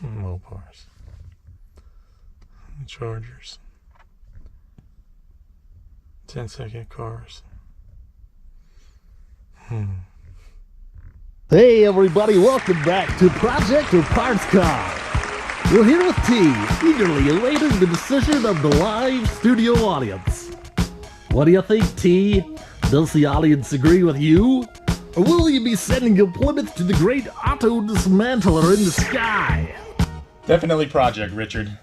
Mopars. Chargers. 10-second cars. Hey everybody, welcome back to Project or Parts Car. We're here with T, eagerly awaiting the decision of the live studio audience. What do you think, T? Does the audience agree with you? Or will you be sending your Plymouth to the great auto dismantler in the sky? Definitely Project, Richard.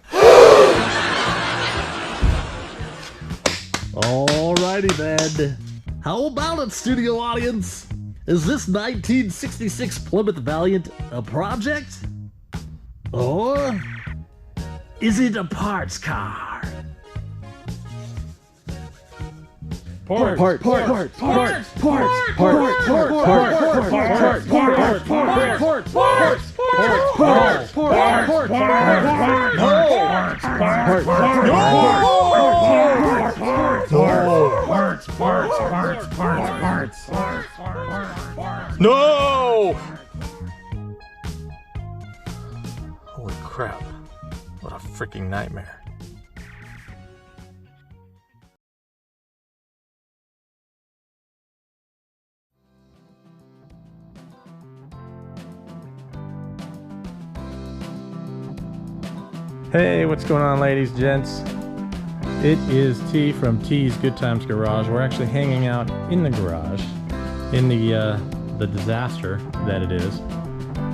Alrighty then. How about it, studio audience? Is this 1966 Plymouth Valiant a project? Or is it a parts car? No! Holy crap. What a freaking nightmare. Hey, what's going on, ladies, gents? It is T from T's Good Times Garage. We're actually hanging out in the garage in the disaster that it is.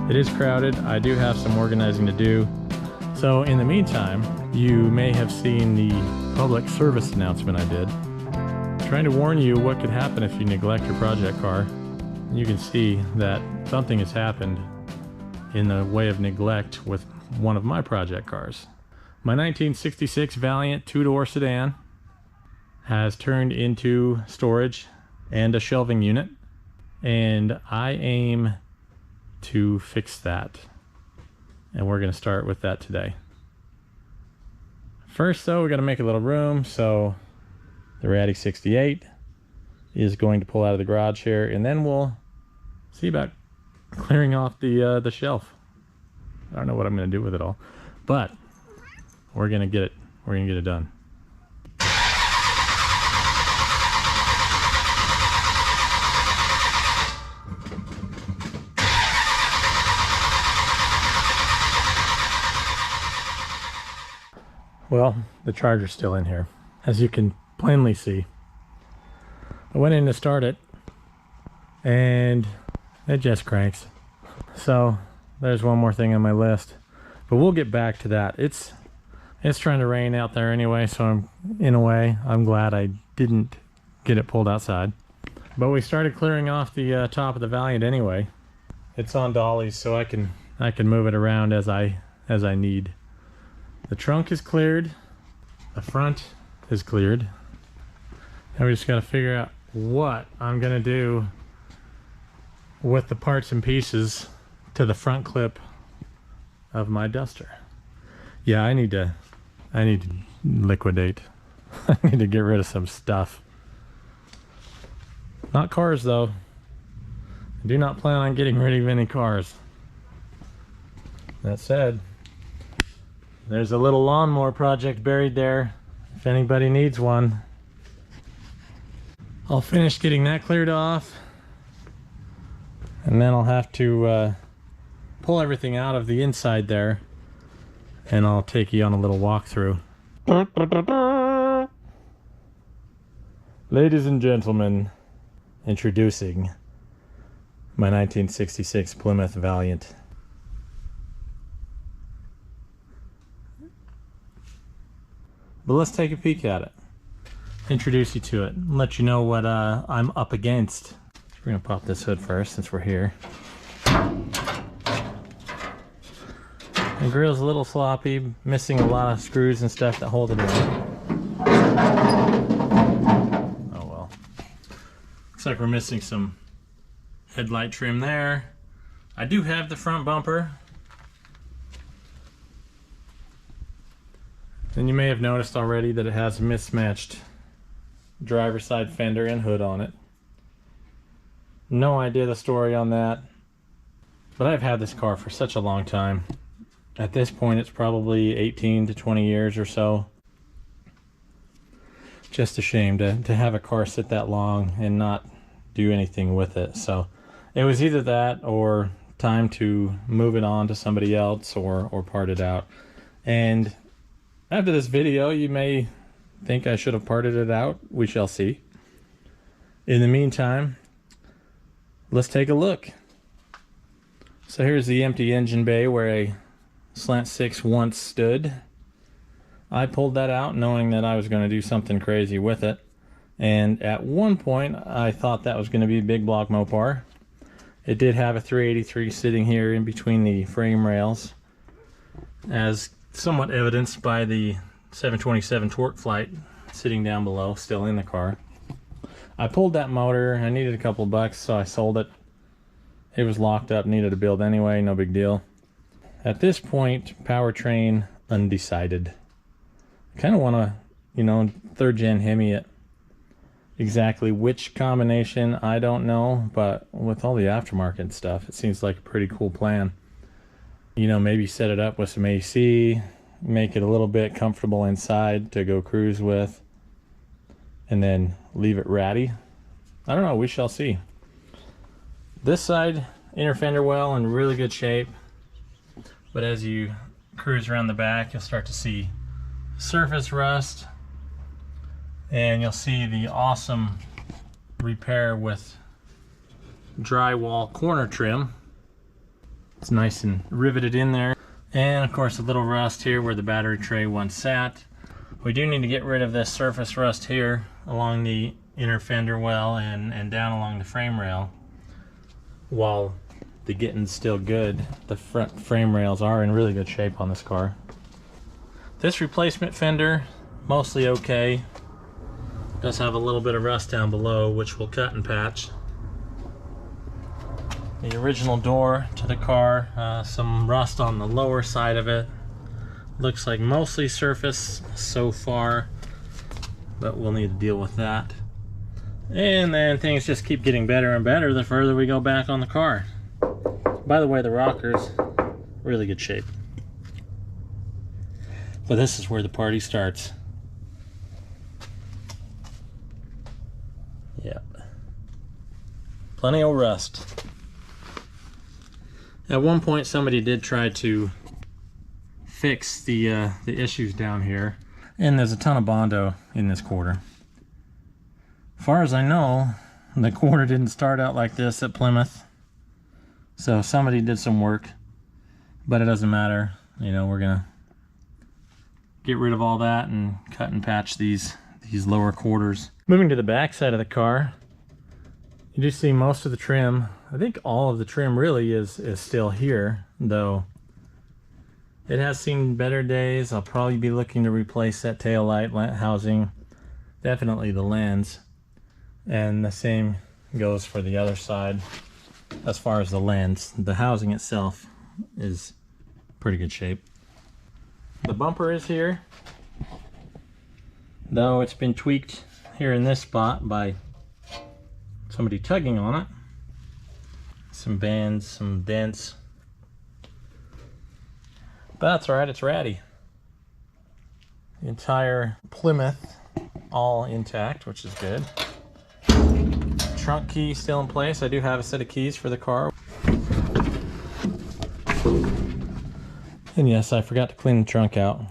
It is crowded. I do have some organizing to do. So in the meantime, you may have seen the public service announcement I did, trying to warn you what could happen if you neglect your project car. You can see that something has happened in the way of neglect with one of my project cars. My 1966 Valiant two-door sedan has turned into storage and a shelving unit, and I aim to fix that, and we're going to start with that today. First though, we got to make a little room, so the Ratty 68 is going to pull out of the garage here, and then we'll see about clearing off the shelf. I don't know what I'm going to do with it all, but we're going to get it done. Well, the charger's still in here, as you can plainly see. I went in to start it, and it just cranks. So there's one more thing on my list, but we'll get back to that. It's trying to rain out there anyway, so in a way, I'm glad I didn't get it pulled outside. But we started clearing off the top of the Valiant anyway. It's on dollies, so I can move it around as I need. The trunk is cleared. The front is cleared. Now we just got to figure out what I'm gonna do with the parts and pieces to the front clip of my duster. Yeah, I need to liquidate. I need to get rid of some stuff. Not cars though. I do not plan on getting rid of any cars. That said, there's a little lawnmower project buried there if anybody needs one. I'll finish getting that cleared off, and then I'll have to pull everything out of the inside there, and I'll take you on a little walkthrough. Ladies and gentlemen, introducing my 1966 Plymouth Valiant. But let's take a peek at it. Introduce you to it and let you know what I'm up against. So we're gonna pop this hood first since we're here. The grill's a little sloppy, missing a lot of screws and stuff that hold it in. Oh well. Looks like we're missing some headlight trim there. I do have the front bumper. And you may have noticed already that it has a mismatched driver's side fender and hood on it. No idea the story on that. But I've had this car for such a long time. At this point, it's probably 18 to 20 years or so. Just a shame to have a car sit that long and not do anything with it. So it was either that or time to move it on to somebody else or part it out. And after this video, you may think I should have parted it out. We shall see. In the meantime, let's take a look. So here's the empty engine bay where a Slant 6 once stood. I pulled that out knowing that I was going to do something crazy with it. And at one point, I thought that was going to be a big block Mopar. It did have a 383 sitting here in between the frame rails, as somewhat evidenced by the 727 torque flight sitting down below, still in the car. I pulled that motor. I needed a couple bucks, so I sold it. It was locked up, needed a build anyway, no big deal. At this point, powertrain undecided. I kind of want to, you know, third gen Hemi it. Exactly which combination, I don't know, but with all the aftermarket stuff, it seems like a pretty cool plan. You know, maybe set it up with some AC, make it a little bit comfortable inside to go cruise with, and then leave it ratty. I don't know, we shall see. This side, inner fender well in really good shape, but as you cruise around the back, you'll start to see surface rust, and you'll see the awesome repair with drywall corner trim. It's nice and riveted in there. And of course a little rust here where the battery tray once sat. We do need to get rid of this surface rust here along the inner fender well and down along the frame rail. While the getting's still good, the front frame rails are in really good shape on this car. This replacement fender, mostly okay. Does have a little bit of rust down below, which we'll cut and patch. The original door to the car, some rust on the lower side of it. Looks like mostly surface so far, but we'll need to deal with that. And then things just keep getting better and better the further we go back on the car. By the way, the rockers, really good shape. But this is where the party starts. Yep. Plenty of rust. At one point somebody did try to fix the issues down here, and there's a ton of Bondo in this quarter. As far as I know, the quarter didn't start out like this at Plymouth, so somebody did some work, but it doesn't matter. You know, we're gonna get rid of all that and cut and patch these lower quarters. Moving to the back side of the car, you do see most of the trim. I think all of the trim really is still here, though it has seen better days. I'll probably be looking to replace that tail light housing, definitely the lens, and the same goes for the other side. As far as the lens, the housing itself is pretty good shape. The bumper is here, though it's been tweaked here in this spot by somebody tugging on it. Some bands, some dents, but that's all right, it's ratty. The entire Plymouth all intact, which is good. Trunk key still in place. I do have a set of keys for the car. And yes, I forgot to clean the trunk out.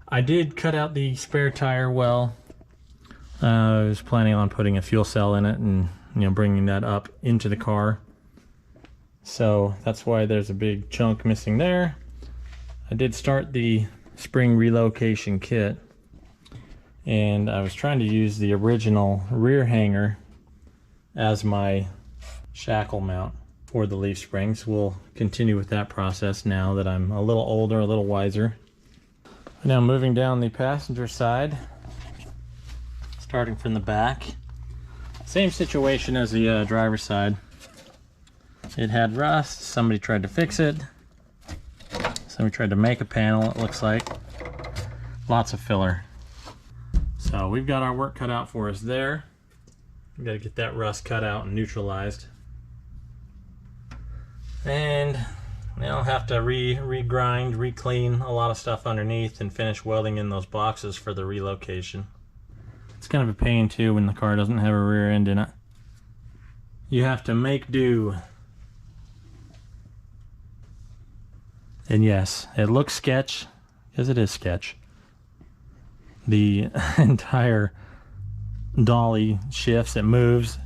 I did cut out the spare tire well. I was planning on putting a fuel cell in it and, you know, bringing that up into the car. So that's why there's a big chunk missing there. I did start the spring relocation kit, and I was trying to use the original rear hanger as my shackle mount for the leaf springs. We'll continue with that process now that I'm a little older, a little wiser. Now moving down the passenger side, starting from the back. Same situation as the driver's side. It had rust, somebody tried to fix it. Somebody tried to make a panel, it looks like. Lots of filler. So we've got our work cut out for us there. Got to get that rust cut out and neutralized. And now I'll have to re-grind, re-clean a lot of stuff underneath and finish welding in those boxes for the relocation. It's kind of a pain too when the car doesn't have a rear end in it. You have to make do. And yes, it looks sketch, because it is sketch. The entire dolly shifts, it moves.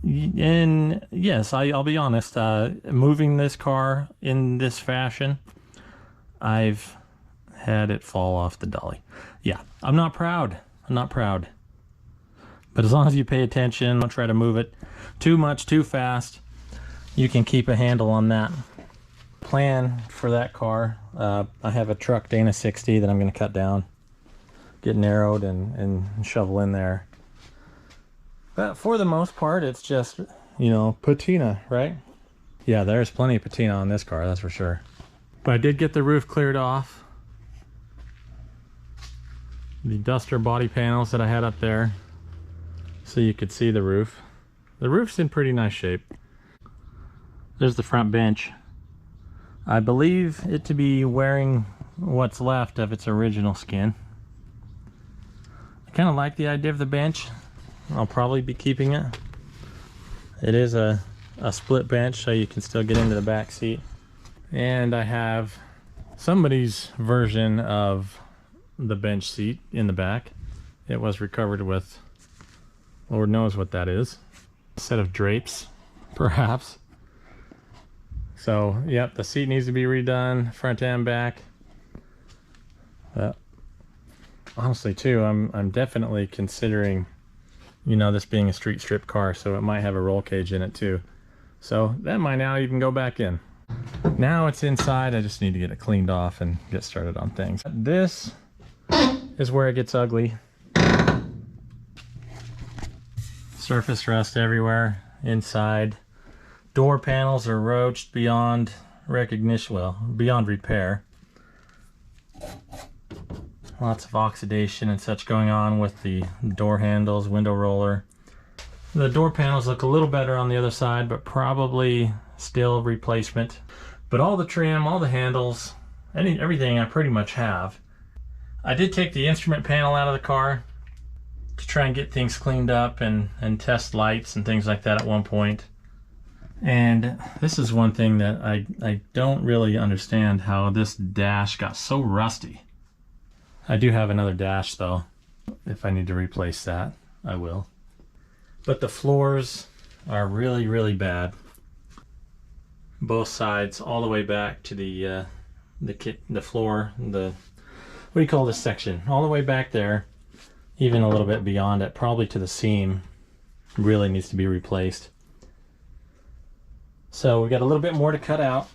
And yes, I'll be honest, moving this car in this fashion, I've had it fall off the dolly. Yeah, I'm not proud. I'm not proud. But as long as you pay attention, don't try to move it too much, too fast, you can keep a handle on that. Plan for that car, I have a truck Dana 60 that I'm going to cut down, get narrowed and shovel in there. But for the most part, it's just, you know, patina, right? Yeah, there's plenty of patina on this car, that's for sure. But I did get the roof cleared off. The duster body panels that I had up there, so you could see the roof. The roof's in pretty nice shape. There's the front bench. I believe it to be wearing what's left of its original skin. I kind of like the idea of the bench. I'll probably be keeping it. It is a split bench, so you can still get into the back seat. And I have somebody's version of the bench seat in the back. It was recovered with, Lord knows what that is. A set of drapes, perhaps. So, yep, the seat needs to be redone, front and back. Honestly, too, I'm definitely considering, you know, this being a street strip car, so it might have a roll cage in it too. So that might now even go back in. Now it's inside, I just need to get it cleaned off and get started on things. This is where it gets ugly. Surface rust everywhere inside. Door panels are roached beyond recognition, well, beyond repair. Lots of oxidation and such going on with the door handles, window roller. The door panels look a little better on the other side, but probably still replacement. But all the trim, all the handles, everything I pretty much have. I did take the instrument panel out of the car to try and get things cleaned up and test lights and things like that at one point. And this is one thing that I don't really understand, how this dash got so rusty. I do have another dash though. If I need to replace that, I will. But the floors are really, really bad. Both sides, all the way back to the floor, what do you call this section? All the way back there, even a little bit beyond it, probably to the seam, really needs to be replaced. So we got a little bit more to cut out.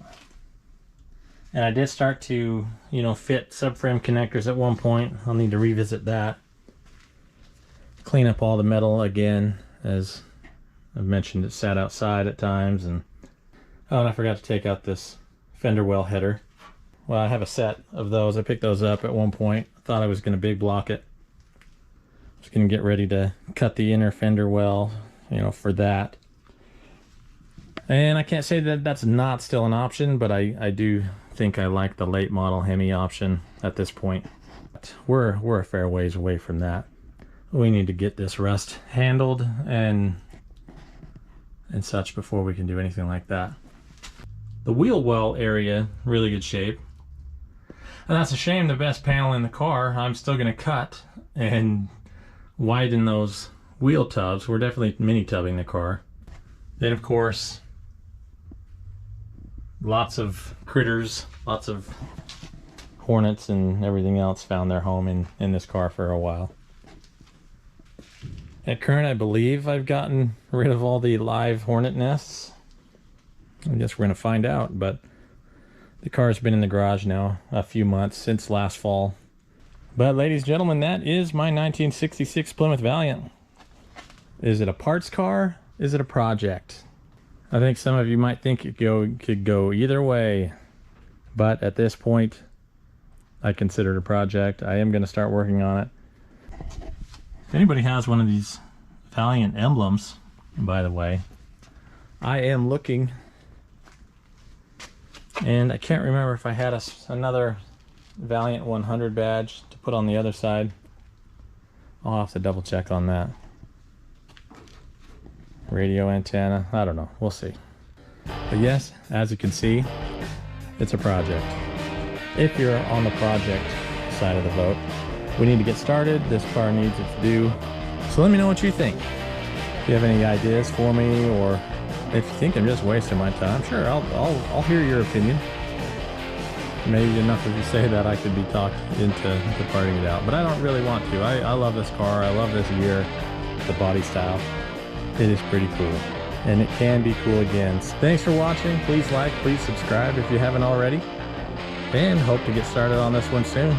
And I did start to, you know, fit subframe connectors at one point. I'll need to revisit that. Clean up all the metal again, as I've mentioned, it sat outside at times. And oh, and I forgot to take out this fender well header. Well, I have a set of those. I picked those up at one point. I thought I was going to big block it. I was going to get ready to cut the inner fender well, you know, for that. And I can't say that that's not still an option, but I do think I like the late model Hemi option at this point. But we're a fair ways away from that. We need to get this rust handled and such before we can do anything like that. The wheel well area, really good shape. And that's a shame, the best panel in the car. I'm still going to cut and widen those wheel tubs. We're definitely mini tubbing the car. Then of course, lots of critters, lots of hornets and everything else found their home in this car for a while. At current, I believe I've gotten rid of all the live hornet nests. I guess we're going to find out, but the car's been in the garage now a few months, since last fall. But ladies and gentlemen, that is my 1966 Plymouth Valiant. Is it a parts car? Is it a project? I think some of you might think it could go either way, but at this point, I consider it a project. I am going to start working on it. If anybody has one of these Valiant emblems, by the way. I am looking, and I can't remember if I had another Valiant 100 badge to put on the other side. I'll have to double check on that. Radio antenna, I don't know, we'll see. But yes, as you can see, it's a project. If you're on the project side of the vote, we need to get started. This car needs its due. So let me know what you think. If you have any ideas for me, or if you think I'm just wasting my time, sure, I'll hear your opinion. Maybe enough of you say that I could be talked into departing it out, but I don't really want to. I love this car. I love this year, the body style. It is pretty cool, and it can be cool again. Thanks for watching. Please like, please subscribe if you haven't already, and hope to get started on this one soon.